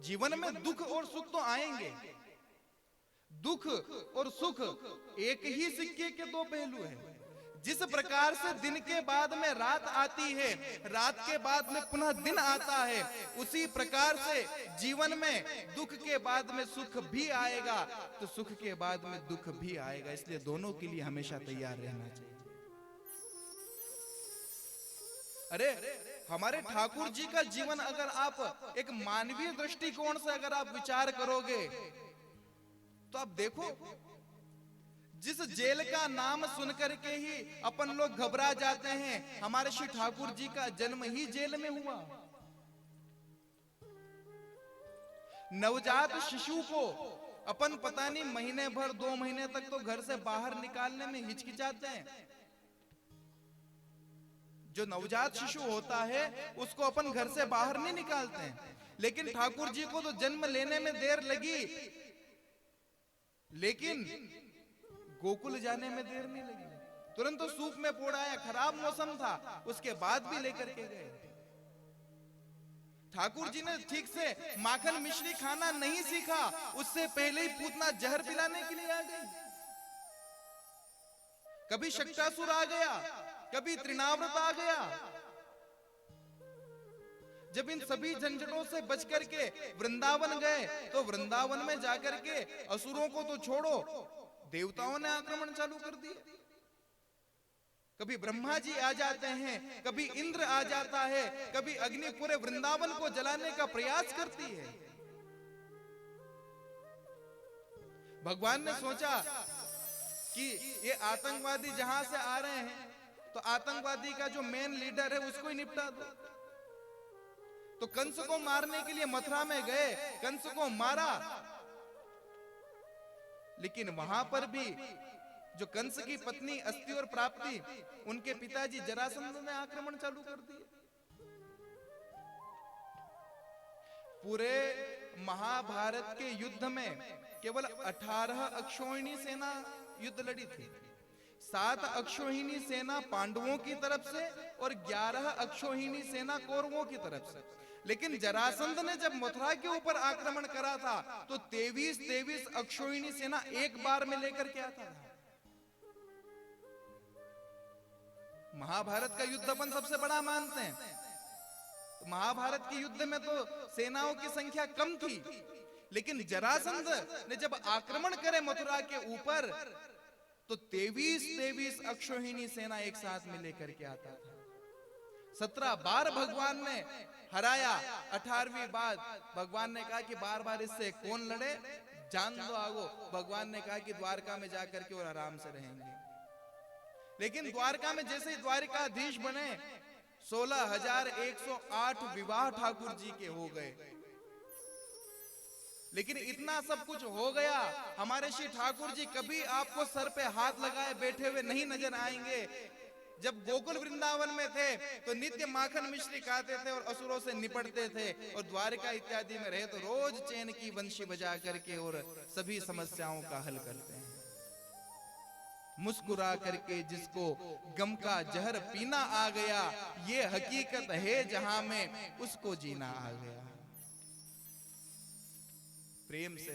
जीवन में दुख और सुख तो आएंगे। दुख और सुख एक ही सिक्के के दो पहलू हैं। जिस प्रकार से दिन के बाद में रात आती है, रात के बाद में पुनः दिन आता है, उसी प्रकार से जीवन में दुख के बाद में सुख भी आएगा तो सुख के बाद में दुख भी आएगा। इसलिए दोनों के लिए हमेशा तैयार रहना चाहिए। अरे हमारे ठाकुर जी का जीवन अगर आप एक मानवीय दृष्टिकोण से अगर आप विचार करोगे तो आप देखो, जिस जेल का नाम सुनकर के ही अपन लोग घबरा जाते हैं, हमारे श्री ठाकुर जी का जन्म ही जेल में हुआ। नवजात शिशु को अपन पता नहीं महीने भर 2 महीने तक तो घर से बाहर निकालने में हिचकिचाते हैं। जो नवजात शिशु होता है उसको अपन घर से बाहर नहीं निकालते हैं, लेकिन ठाकुर जी को तो जन्म लेने में देर लगी, लेकिन गोकुल जाने में देर नहीं लगी। तुरंत तो सूप में पोड़ाया, खराब मौसम था, उसके बाद भी लेकर के गए। ठाकुर जी ने ठीक से माखन मिश्री खाना नहीं सीखा, उससे पहले ही पूतना जहर पिलाने के लिए आ गई। कभी शक्टासुर आ गया, कभी तृणाव्रत आ गया। जब इन सभी झंझटों से बच करके वृंदावन गए तो वृंदावन में जाकर के असुरों को तो छोड़ो, देवताओं ने आक्रमण चालू कर दिए। कभी ब्रह्मा जी आ जाते हैं, कभी इंद्र आ जाता है, कभी अग्नि पूरे वृंदावन को जलाने का प्रयास करती है। भगवान ने सोचा कि ये आतंकवादी जहां से आ रहे हैं तो आतंकवादी का जो मेन लीडर है उसको ही निपटा दो। तो कंस को मारने के लिए मथुरा में गए, कंस को मारा, लेकिन वहां पर भी जो कंस की पत्नी अस्ति और प्राप्ति, उनके पिताजी जरासंध ने आक्रमण चालू कर दिए। पूरे महाभारत के युद्ध में केवल 18 अक्षौहिणी सेना युद्ध लड़ी थी। 7 अक्षौहिणी सेना पांडवों की तरफ से और 11 अक्षौहिणी सेना कौरवों की तरफ से। लेकिन जरासंध ने जब मथुरा के ऊपर आक्रमण करा था तो 23 अक्षौहिणी सेना एक बार में लेकर के आता था। महाभारत का युद्ध अपन सबसे बड़ा मानते हैं, तो महाभारत के युद्ध में तो सेनाओं की संख्या कम थी, लेकिन जरासंध ने जब आक्रमण करे मथुरा के ऊपर तो 23 अक्षौहिणी सेना एक साथ में लेकर के आता था। 17 बार भगवान ने हराया। 18वीं बार भगवान ने कहा कि बार बार इससे कौन लड़े, जान दो आगो। भगवान ने कहा कि द्वारका में जाकर के और आराम से रहेंगे। लेकिन द्वारका में जैसे द्वारकाधीश बने 16,108 विवाह ठाकुर जी के हो गए। लेकिन इतना सब कुछ हो गया, हमारे श्री ठाकुर जी कभी आपको सर पे हाथ लगाए बैठे हुए नहीं नजर आएंगे। जब गोकुल वृंदावन में थे तो नित्य माखन मिश्री खाते थे और असुरों से निपटते थे, और द्वारका इत्यादि में रहे तो रोज चैन की बंशी बजा करके और सभी समस्याओं का हल करते हैं। मुस्कुरा करके जिसको गम का जहर पीना आ गया, ये हकीकत है जहां में उसको जीना आ गया। प्रेम से